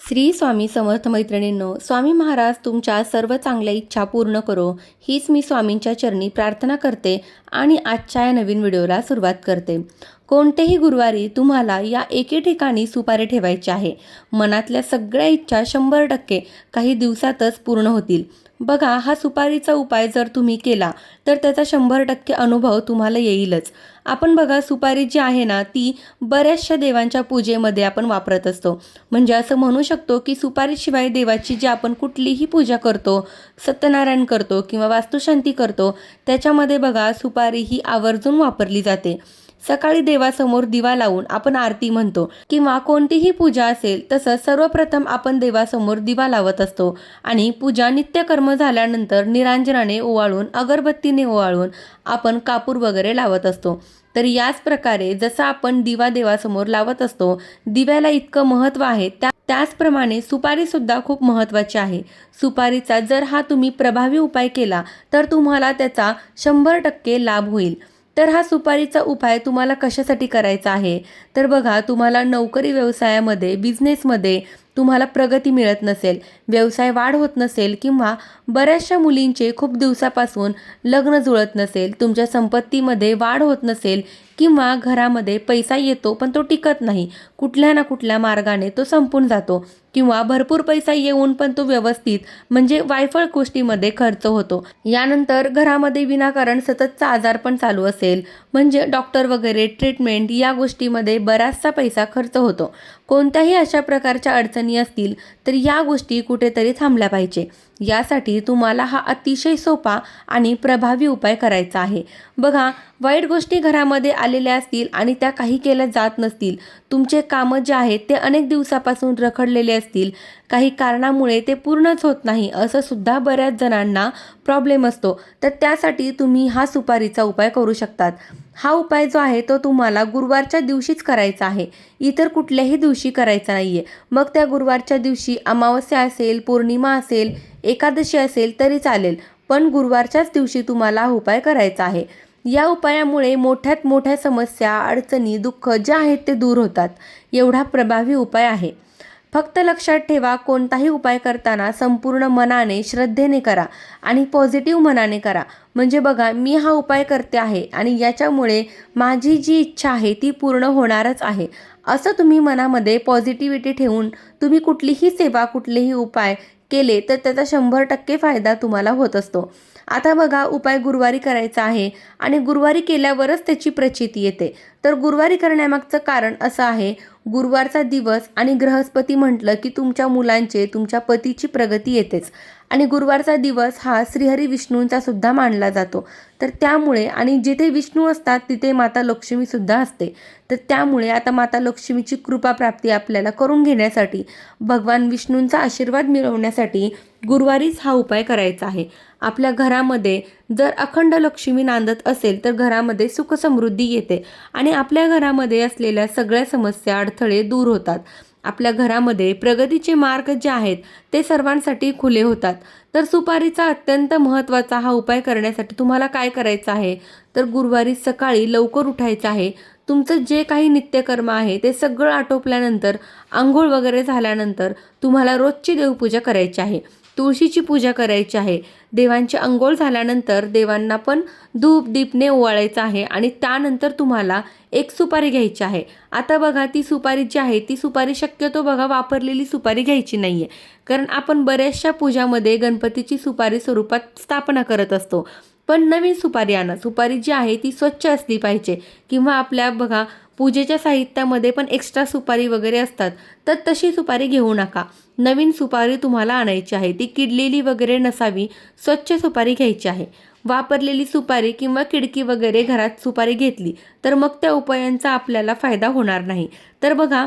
श्री स्वामी समर्थ मैत्रिणींनो, स्वामी महाराज तुमच्या सर्व चांगल्या इच्छा पूर्ण करो हीच मी स्वामींच्या चरणी प्रार्थना करते आणि आजच्या या नवीन व्हिडिओला सुरुवात करते। कोणतेही गुरुवारी तुम्हाला या एके ठिकाणी सुपारी ठेवायची आहे। मनातल्या सगळ्या इच्छा 100% काही दिवसातच पूर्ण होतील। बघा, हा सुपारीचा उपाय जर तुम्ही केला तर त्याचा 100% अनुभव तुम्हाला येईलच। आपण बघा, सुपारी जी आहे ना ती बऱ्याचशा देवांच्या पूजेमध्ये आपण वापरत असतो। म्हणजे असं म्हणू शकतो की सुपारीशिवाय देवाची जी आपण कुठलीही पूजा करतो, सत्यनारायण करतो किंवा वास्तुशांती करतो, त्याच्यामध्ये बघा सुपारी ही आवर्जून वापरली जाते। सकाळी देवासमोर दिवा लावून आपण आरती म्हणतो किंवा कोणतीही पूजा असेल तसं सर्वप्रथम आपण देवासमोर दिवा लावत असतो आणि पूजा नित्यकर्म झाल्यानंतर निरांजनाने ओवाळून, अगरबत्तीने ओवाळून आपण कापूर वगैरे लावत असतो। तर याच प्रकारे जसं आपण दिवा देवासमोर लावत असतो, दिव्याला इतकं महत्त्व आहे, त्याचप्रमाणे सुपारी सुद्धा खूप महत्त्वाची आहे। सुपारीचा जर हा तुम्ही प्रभावी उपाय केला तर तुम्हाला त्याचा 100% लाभ होईल। तर हा सुपारीचा उपाय तुम्हाला कशासाठी करायचा आहे? तर बघा, तुम्हाला नोकरी व्यवसायामध्ये, बिझनेसमध्ये तुम्हाला प्रगती मिळत नसेल, व्यवसाय वाढ होत नसेल किंवा बऱ्याचशा मुलींचे खूप दिवसापासून लग्न जुळत नसेल, तुमच्या संपत्तीमध्ये वाढ होत नसेल किंवा घरामध्ये पैसा येतो पण तो टिकत नाही, कुठल्या ना कुठल्या मार्गाने तो संपून जातो किंवा भरपूर पैसा येऊन पण तो व्यवस्थित म्हणजे वायफळ गोष्टीमध्ये खर्च होतो। यानंतर घरामध्ये विनाकारण सततचा आजार पण चालू असेल, म्हणजे डॉक्टर वगैरे ट्रीटमेंट या गोष्टीमध्ये बराचसा पैसा खर्च होतो। कोणत्याही अशा प्रकारच्या अडचणी असतील तर या गोष्टी कुठेतरी थांबल्या पाहिजे। यासाठी तुम्हाला हा अतिशय सोपा आणि प्रभावी उपाय करायचा आहे। बघा, वाईट गोष्टी घरामध्ये आलेल्या असतील आणि त्या काही केल्या जात नसतील, तुमचे कामं जे आहेत ते अनेक दिवसापासून रखडलेले असतील, काही कारणामुळे ते पूर्णच होत नाही, असं सुद्धा बऱ्याच जणांना प्रॉब्लेम असतो, तर त्यासाठी तुम्ही हा सुपारीचा उपाय करू शकतात। हा उपाय जो आहे तो तुम्हाला गुरुवारच्या दिवशीच करायचा आहे, इतर कुठल्याही दिवशी करायचा नाहीये। मग त्या गुरुवारच्या दिवशी अमावस्या असेल, पौर्णिमा असेल, एकादशी असेल तरी चालेल, पण गुरुवारच्याच दिवशी तुम्हाला हा उपाय करायचा आहे। या उपायामुळे मोठ्यात मोठ्या समस्या, अडचणी, दुःख जे आहेत ते दूर होतात। एवढा प्रभावी उपाय आहे। फक्त लक्षात ठेवा, कोणताही उपाय करताना संपूर्ण मनाने, श्रद्धेने करा आणि पॉझिटिव्ह मनाने करा। म्हणजे बघा, मी हा उपाय करते आहे आणि याच्यामुळे माझी जी इच्छा आहे ती पूर्ण होणारच आहे, असं तुम्ही मनामध्ये पॉझिटिव्हिटी ठेवून तुम्ही कुठलीही सेवा, कुठलेही उपाय केले तर त्याचा 100% फायदा तुम्हाला होत असतो। आता बघा, उपाय गुरुवारी करायचा आहे आणि गुरुवारी केल्यावरच त्याची प्रचिती येते। तर गुरुवारी करण्यामागचं कारण असं आहे, गुरुवारचा दिवस आणि बृहस्पती म्हटलं की तुमच्या मुलांचे, तुमच्या पतीची प्रगती येतेच आणि गुरुवारचा दिवस हा श्रीहरी विष्णूंचा सुद्धा मानला जातो। तर त्यामुळे, आणि जिथे विष्णू असतात तिथे माता लक्ष्मी सुद्धा असते, तर त्यामुळे आता माता लक्ष्मीची कृपा प्राप्ती आपल्याला करून घेण्यासाठी, भगवान विष्णूंचा आशीर्वाद मिळवण्यासाठी गुरुवारीच हा उपाय करायचा आहे। आपल्या घरामध्ये जर अखंड लक्ष्मी नांदत असेल तर घरामध्ये सुख समृद्धी येते आणि आपल्या घरामध्ये असलेल्या सगळ्या समस्या, अडथळे दूर होतात। आपल्या घरामध्ये प्रगतीचे मार्ग जे आहेत ते सर्वांसाठी खुले होतात। तर सुपारीचा अत्यंत महत्त्वाचा हा उपाय करण्यासाठी तुम्हाला काय करायचं आहे, तर गुरुवारी सकाळी लवकर उठायचं आहे। तुमचं जे काही नित्यकर्म आहे ते सगळं आटोपल्यानंतर, आंघोळ वगैरे झाल्यानंतर तुम्हाला रोजची देवपूजा करायची आहे, तुळशीची पूजा करायची आहे। देवांची अंघोळ झाल्यानंतर देवांना पण धूप दीपने ओवाळायचं आहे आणि त्यानंतर तुम्हाला एक सुपारी घ्यायची आहे। आता बघा, ती सुपारी जी आहे ती सुपारी शक्यतो बघा वापरलेली सुपारी घ्यायची नाहीये, कारण आपण बऱ्याचशा पूजामध्ये गणपतीची सुपारी स्वरूपात स्थापना करत असतो। पण नवीन सुपारी आणा। सुपारी जी आहे ती स्वच्छ असली पाहिजे किंवा आपल्या बघा पूजेच्या साहित्यामध्ये पण एक्स्ट्रा सुपारी वगैरे असतात, तर तशी सुपारी घेऊ नका। नवीन सुपारी तुम्हाला आणायची आहे, ती किडलेली वगैरे नसावी, स्वच्छ सुपारी घ्यायची आहे। वापरलेली सुपारी किंवा किडकी वगैरे घरात सुपारी घेतली तर मग त्या उपायांचा आपल्याला फायदा होणार नाही। तर बघा,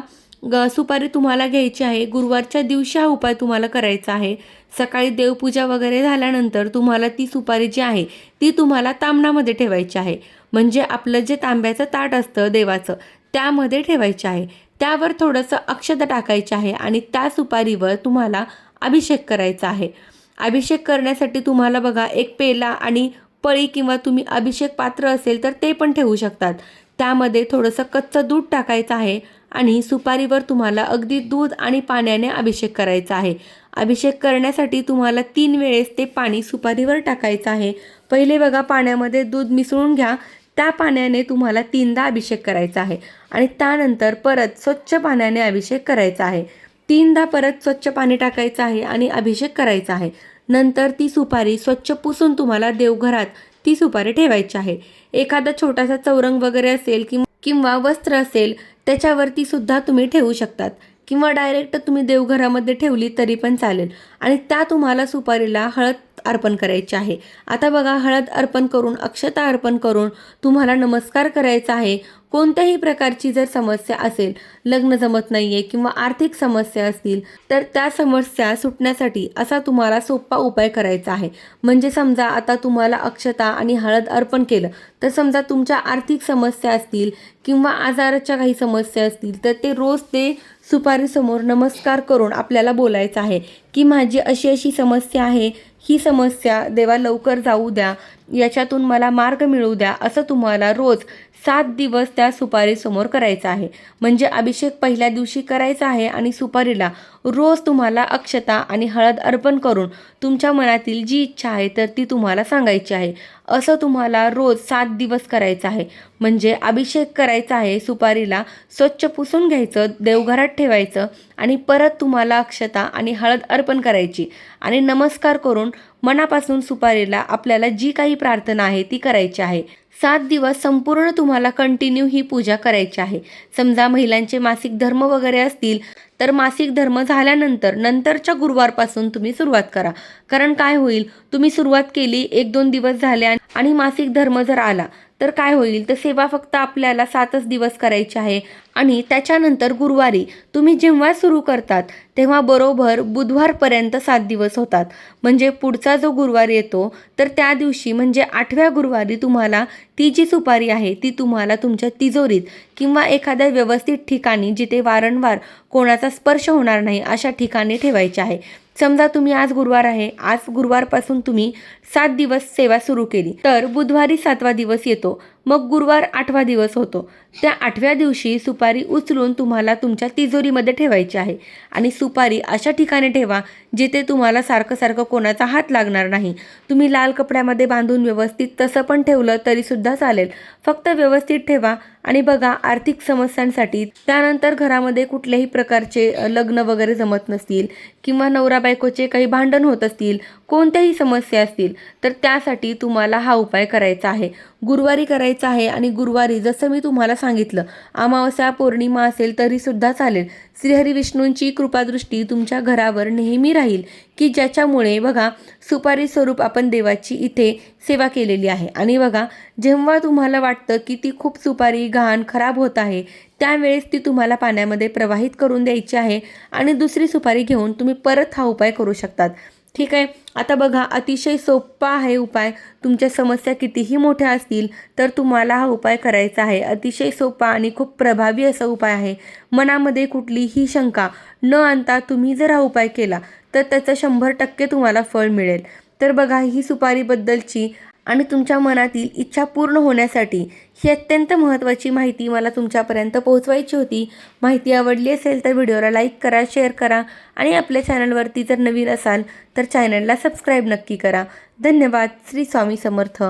सुपारी तुम्हाला घ्यायची आहे, गुरुवारच्या दिवशी हा उपाय तुम्हाला करायचा आहे। सकाळी देवपूजा वगैरे झाल्यानंतर तुम्हाला ती सुपारी जी आहे ती तुम्हाला तामणामध्ये ठेवायची आहे, म्हणजे आपलं जे तांब्याचं ताट असतं देवाचं त्यामध्ये ठेवायचे आहे। त्यावर थोडंसं अक्षता टाकायचे आहे आणि त्या सुपारीवर तुम्हाला अभिषेक करायचा आहे। अभिषेक करण्यासाठी तुम्हाला बघा एक पेला आणि पळी किंवा तुम्ही अभिषेक पात्र असेल तर ते पण ठेवू शकतात। त्यामध्ये थोडंसं कच्चं दूध टाकायचं आहे आणि सुपारीवर तुम्हाला अगदी दूध आणि पाण्याने अभिषेक करायचा आहे। अभिषेक करण्यासाठी तुम्हाला 3 वेळेस ते पाणी सुपारीवर टाकायचं आहे। पहिले बघा पाण्यामध्ये दूध मिसळून घ्या, त्या पाण्याने तुम्हाला 3दा अभिषेक करायचा आहे आणि त्यानंतर परत स्वच्छ पाण्याने अभिषेक करायचा आहे। 3दा परत स्वच्छ पाणी टाकायचं आहे आणि अभिषेक करायचा आहे। नंतर ती सुपारी स्वच्छ पुसून तुम्हाला देवघरात ती सुपारी ठेवायची आहे। एखादा छोटासा चौरंग वगैरे असेल किंवा वस्त्र असेल त्याच्यावरती सुद्धा तुम्ही ठेवू शकतात किंवा डायरेक्ट तुम्ही देवघरामध्ये ठेवली तरी पण चालेल। आणि त्या तुम्हाला सुपारीला हळद अर्पण करायची आहे। आता बघा हळद अर्पण करून अक्षता अर्पण करून तुम्हाला नमस्कार करायचा आहे। कोणत्याही प्रकारची जर समस्या असेल, लग्न जमत नाहीये किंवा आर्थिक समस्या असतील तर त्या समस्या सुटण्यासाठी असा तुम्हाला सोपा उपाय करायचा आहे। म्हणजे समजा आता तुम्हाला अक्षता आणि हळद अर्पण केलं तर समजा तुमच्या आर्थिक समस्या असतील किंवा आजाराच्या काही समस्या असतील तर ते रोज ते सुपारीसमोर नमस्कार करून आपल्याला बोलायचं आहे की माझी अशी अशी समस्या आहे, ही समस्या देवा लवकर जाऊ द्या, याच्यातून मला मार्ग मिळू द्या, असं तुम्हाला रोज 7 दिवस त्या सुपारीसमोर करायचं आहे। म्हणजे अभिषेक पहिल्या दिवशी करायचा आहे आणि सुपारीला रोज तुम्हाला अक्षता आणि हळद अर्पण करून तुमच्या मनातील जी इच्छा आहे तर ती तुम्हाला सांगायची आहे। असं तुम्हाला रोज 7 दिवस करायचं आहे। म्हणजे अभिषेक करायचा आहे, सुपारीला स्वच्छ पुसून घ्यायचं, देवघरात ठेवायचं आणि परत तुम्हाला अक्षता आणि हळद अर्पण करायची आणि नमस्कार करून मनापासून सुपारीला आपल्याला जी काही प्रार्थना आहे ती करायची आहे। 7 दिवस संपूर्ण तुम्हाला कंटिन्यू ही पूजा करायची आहे। समजा महिलांचे मासिक धर्म वगैरे असतील तर मासिक धर्म झाल्यानंतर नंतरच्या गुरुवारपासून तुम्ही सुरुवात करा। कारण काय होईल, तुम्ही सुरुवात केली 1-2 दिवस झाले आणि मासिक धर्म जर आला तर काय होईल, तर सेवा फक्त आपल्याला 7च दिवस करायची आहे आणि त्याच्यानंतर गुरुवारी तुम्ही जेव्हा सुरू करतात तेव्हा बरोबर बुधवारपर्यंत 7 दिवस होतात। म्हणजे पुढचा जो गुरुवार येतो तर त्या दिवशी म्हणजे 8व्या गुरुवारी तुम्हाला ती जी सुपारी आहे ती तुम्हाला तुमच्या तिजोरीत किंवा एखाद्या व्यवस्थित ठिकाणी जिथे वारंवार कोणाचा स्पर्श होणार नाही अशा ठिकाणी ठेवायची आहे। समजा तुम्ही आज गुरुवार आहे, आज गुरुवारपासून तुम्ही 7 दिवस सेवा सुरू केली तर बुधवारी 7वा दिवस येतो, मग गुरुवार 8वा दिवस होतो। त्या 8व्या दिवशी सुपारी उचलून तुम्हाला तुमच्या तिजोरीमध्ये ठेवायची आहे आणि सुपारी अशा ठिकाणी ठेवा जिथे तुम्हाला सारखं कोणाचा हात लागणार नाही। तुम्ही लाल कपड्यामध्ये बांधून व्यवस्थित तसं पण ठेवलं तरी सुद्धा चालेल, फक्त व्यवस्थित ठेवा। आणि बघा आर्थिक समस्यांसाठी, त्यानंतर घरामध्ये कुठल्याही प्रकारचे लग्न वगैरे जमत नसतील किंवा नवरा बायकोचे काही भांडण होत असतील, कोणत्याही समस्या असतील तर त्यासाठी तुम्हाला हा उपाय करायचा आहे। गुरुवारी करायचा आहे आणि गुरुवारी जसं मी तुम्हाला सांगितलं अमावस्या पौर्णिमा असेल तरी सुद्धा चालेल। श्रीहरी विष्णूंची कृपादृष्टी तुमच्या घरावर नेहमी राहील की ज्याच्यामुळे बघा सुपारी स्वरूप आपण देवाची इथे सेवा केलेली आहे। आणि बघा जेव्हा तुम्हाला वाटतं की ती खूप सुपारी घाण खराब होत आहे त्यावेळेस ती तुम्हाला पाण्यामध्ये प्रवाहित करून द्यायची आहे आणि दुसरी सुपारी घेऊन तुम्ही परत हा उपाय करू शकतात। ठीक आहे, आता बघा अतिशय सोपा आहे उपाय। तुमच्या समस्या कितीही मोठ्या असतील तर तुम्हाला हा उपाय करायचा आहे। अतिशय सोपा आणि खूप प्रभावी असा उपाय आहे। मनामध्ये कुठलीही शंका न आणता तुम्ही जर हा उपाय केला तर त्याचं 100% तुम्हाला फळ मिळेल। तर बघा ही सुपारीबद्दलची आणि तुमच्या मनातील इच्छा पूर्ण होण्यासाठी ही अत्यंत महत्त्वाची माहिती मला तुमच्यापर्यंत पोहोचवायची होती। माहिती आवडली असेल तर व्हिडिओला लाईक करा, शेअर करा आणि आपल्या चॅनलवरती जर नवीन असाल तर चॅनलला सबस्क्राईब नक्की करा। धन्यवाद। श्री स्वामी समर्थ।